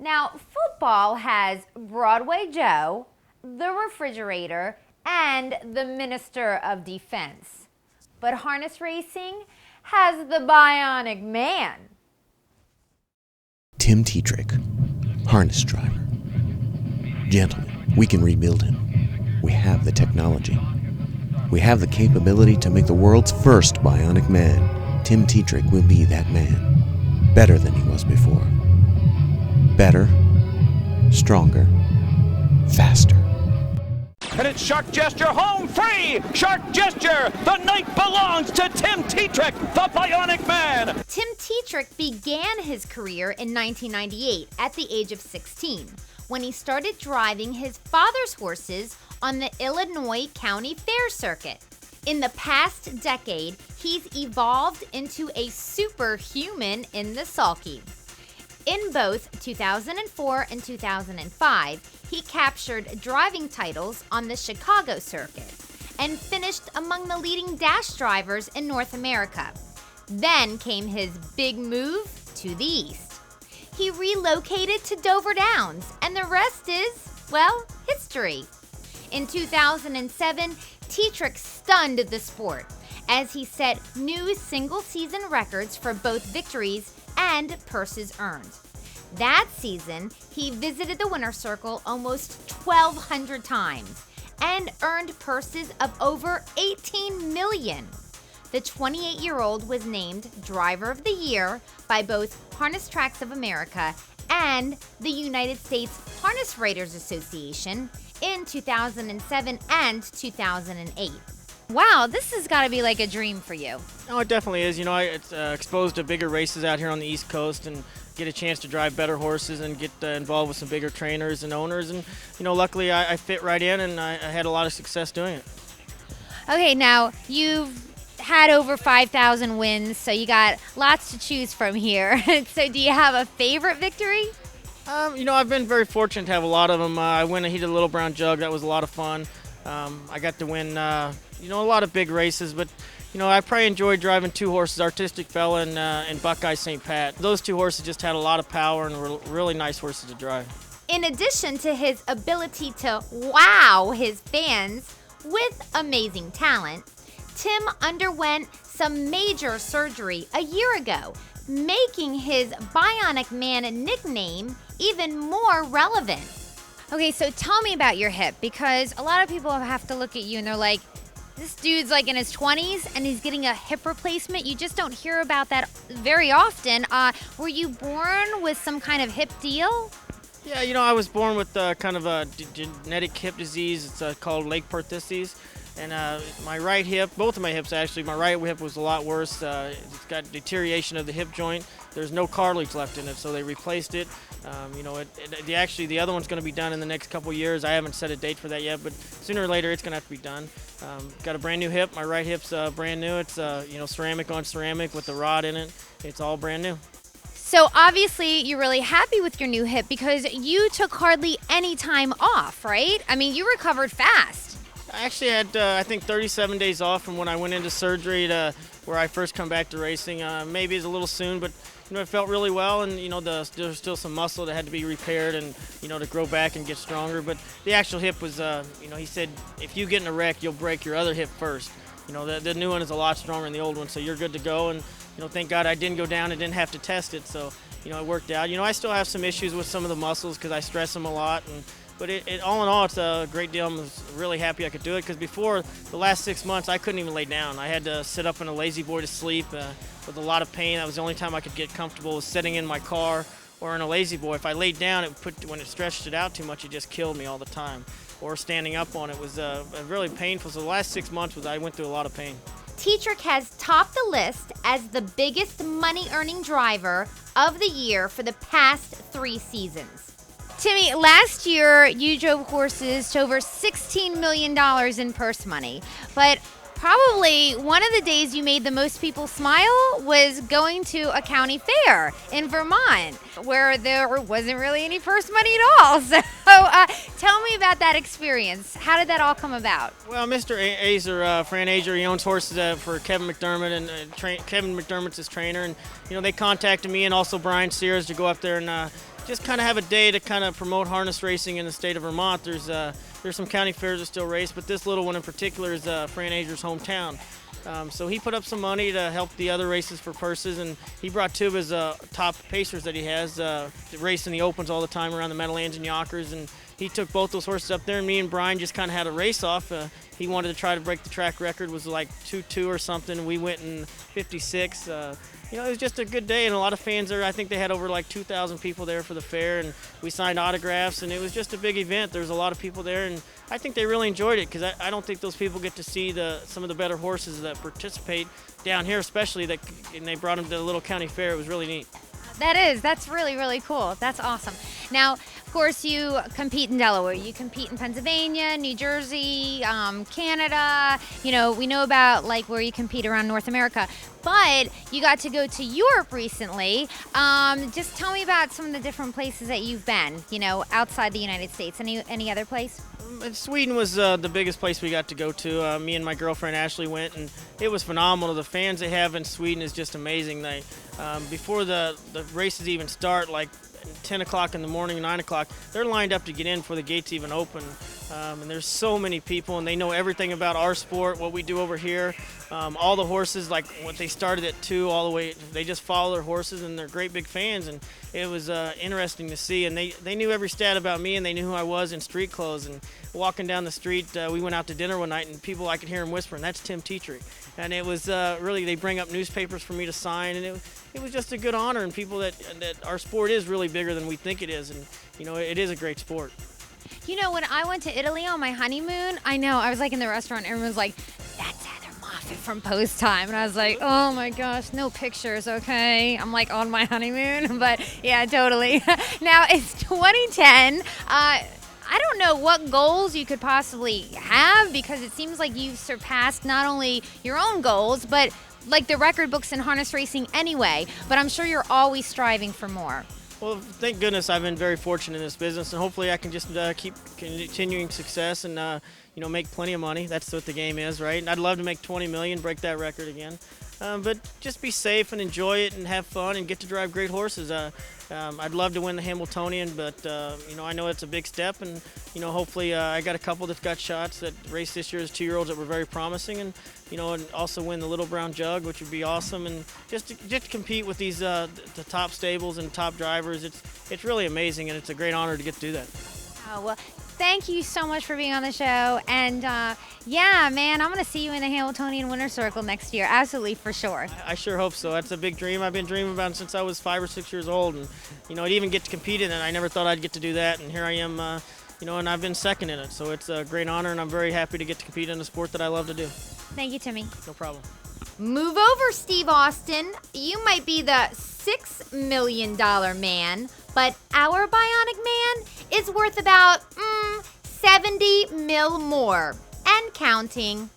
Now, football has Broadway Joe, the refrigerator, and the Minister of Defense. But harness racing has the Bionic Man. Tim Tetrick, harness driver. Gentlemen, we can rebuild him. We have the technology. We have the capability to make the world's first Bionic Man. Tim Tetrick will be that man. Better than he was before. Better, stronger, faster. And it's Shark Gesture home free! Shark Gesture! The night belongs to Tim Tetrick, the Bionic Man! Tim Tetrick began his career in 1998 at the age of 16 when he started driving his father's horses on the Illinois County Fair circuit. In the past decade, he's evolved into a superhuman in the sulky. In both 2004 and 2005, he captured driving titles on the Chicago circuit and finished among the leading dash drivers in North America. Then came his big move to the east. He relocated to Dover Downs, and the rest is, well, history. In 2007, Tetrick stunned the sport as he set new single-season records for both victories and purses earned. That season, he visited the winner's circle almost 1,200 times and earned purses of over $18 million. The 28-year-old was named Driver of the Year by both Harness Tracks of America and the United States Harness Writers Association in 2007 and 2008. Wow, this has got to be like a dream for you. Oh, it definitely is. It's exposed to bigger races out here on the East Coast and get a chance to drive better horses and get involved with some bigger trainers and owners. And, luckily I fit right in and I had a lot of success doing it. Okay, now you've had over 5,000 wins, so you got lots to choose from here. So do you have a favorite victory? I've been very fortunate to have a lot of them. I won a Heated Little Brown Jug. That was a lot of fun. I got to win, a lot of big races, but I probably enjoyed driving two horses, Artistic Fella and Buckeye St. Pat. Those two horses just had a lot of power and were really nice horses to drive. In addition to his ability to wow his fans with amazing talent, Tim underwent some major surgery a year ago, making his Bionic Man nickname even more relevant. Okay, so tell me about your hip, because a lot of people have to look at you and they're like, this dude's like in his 20s and he's getting a hip replacement. You just don't hear about that very often. Were you born with some kind of hip deal? Yeah, I was born with kind of a genetic hip disease. It's called Lake-Perthes. And my right hip, both of my hips actually, my right hip was a lot worse. It's got deterioration of the hip joint. There's no cartilage left in it, so they replaced it. Actually, the other one's going to be done in the next couple years. I haven't set a date for that yet, but sooner or later it's going to have to be done. Got a brand new hip. My right hip's brand new. It's ceramic on ceramic with the rod in it. It's all brand new. So obviously you're really happy with your new hip because you took hardly any time off, right? I mean, you recovered fast. I actually had, I think, 37 days off from when I went into surgery to where I first come back to racing. Maybe it's a little soon, but it felt really well, and there's still some muscle that had to be repaired and to grow back and get stronger. But the actual hip was, he said, if you get in a wreck, you'll break your other hip first. The new one is a lot stronger than the old one, so you're good to go. And thank God I didn't go down and didn't have to test it, so it worked out. I still have some issues with some of the muscles because I stress them a lot. But all in all, it's a great deal. I'm really happy I could do it because before the last 6 months, I couldn't even lay down. I had to sit up in a lazy boy to sleep with a lot of pain. That was the only time I could get comfortable was sitting in my car or in a lazy boy. If I laid down, when it stretched it out too much, it just killed me all the time. Or standing up on it was really painful. So the last 6 months I went through a lot of pain. Tetrick has topped the list as the biggest money-earning driver of the year for the past 3 seasons. Timmy, last year you drove horses to over $16 million in purse money, but probably one of the days you made the most people smile was going to a county fair in Vermont, where there wasn't really any purse money at all. So tell me about that experience. How did that all come about? Well, Mr. Azer, Fran Azer, he owns horses for Kevin McDermott, and Kevin McDermott's his trainer, and they contacted me and also Brian Sears to go up there and just kind of have a day to kind of promote harness racing in the state of Vermont. There's some county fairs that still race, but this little one in particular is Fran Ager's hometown. So he put up some money to help the other races for purses, and he brought two of his top pacers that he has racing the opens all the time around the Meadowlands and Yonkers, and he took both those horses up there, and me and Brian just kind of had a race off. He wanted to try to break the track record, was like 2-2 or something. We went in 56. It was just a good day, and a lot of fans there. I think they had over like 2,000 people there for the fair, and we signed autographs, and it was just a big event. There was a lot of people there, and I think they really enjoyed it, because I don't think those people get to see some of the better horses that participate down here, especially and they brought them to the little county fair. It was really neat. That's really, really cool. That's awesome. Now, of course, you compete in Delaware. You compete in Pennsylvania, New Jersey, Canada. We know about like where you compete around North America, but you got to go to Europe recently. Just tell me about some of the different places that you've been, outside the United States. Any other place? Sweden was the biggest place we got to go to. Me and my girlfriend Ashley went, and it was phenomenal. The fans they have in Sweden is just amazing. Before the races even start, like 10 o'clock in the morning, 9 o'clock, they're lined up to get in before the gates even open. And there's so many people, and they know everything about our sport, what we do over here. All the horses, like what they started at 2 all the way, they just follow their horses, and they're great big fans. And it was interesting to see. And they knew every stat about me, and they knew who I was in street clothes. And walking down the street, we went out to dinner one night, and I could hear them whispering, "That's Tim Tetrick." And it was really, they bring up newspapers for me to sign, and it was just a good honor. And people that our sport is really bigger than we think it is, and it is a great sport. When I went to Italy on my honeymoon, I was like in the restaurant, everyone was like, "That's Heather Moffat from Post Time," and I was like, "Oh my gosh, no pictures, okay?" I'm like on my honeymoon, but yeah, totally. Now it's 2010. I don't know what goals you could possibly have, because it seems like you've surpassed not only your own goals, but like the record books in harness racing anyway. But I'm sure you're always striving for more. Well, thank goodness I've been very fortunate in this business, and hopefully I can just keep continuing success and make plenty of money. That's what the game is, right? And I'd love to make 20 million, break that record again. But just be safe and enjoy it and have fun and get to drive great horses. I'd love to win the Hamiltonian, but I know it's a big step, and hopefully I got a couple that got shots that raced this year as 2-year-olds that were very promising, and and also win the Little Brown Jug, which would be awesome, and just to compete with these the top stables and top drivers. It's really amazing, and it's a great honor to get to do that. Oh, well, thank you so much for being on the show. And yeah, man, I'm going to see you in the Hamiltonian Winner's Circle next year. Absolutely, for sure. I sure hope so. That's a big dream. I've been dreaming about it since I was 5 or 6 years old. And, I'd even get to compete in it. I never thought I'd get to do that. And here I am, and I've been second in it. So it's a great honor, and I'm very happy to get to compete in a sport that I love to do. Thank you, Timmy. No problem. Move over, Steve Austin. You might be the $6 million man, but our Bionic Man is worth about 70 mil more and counting.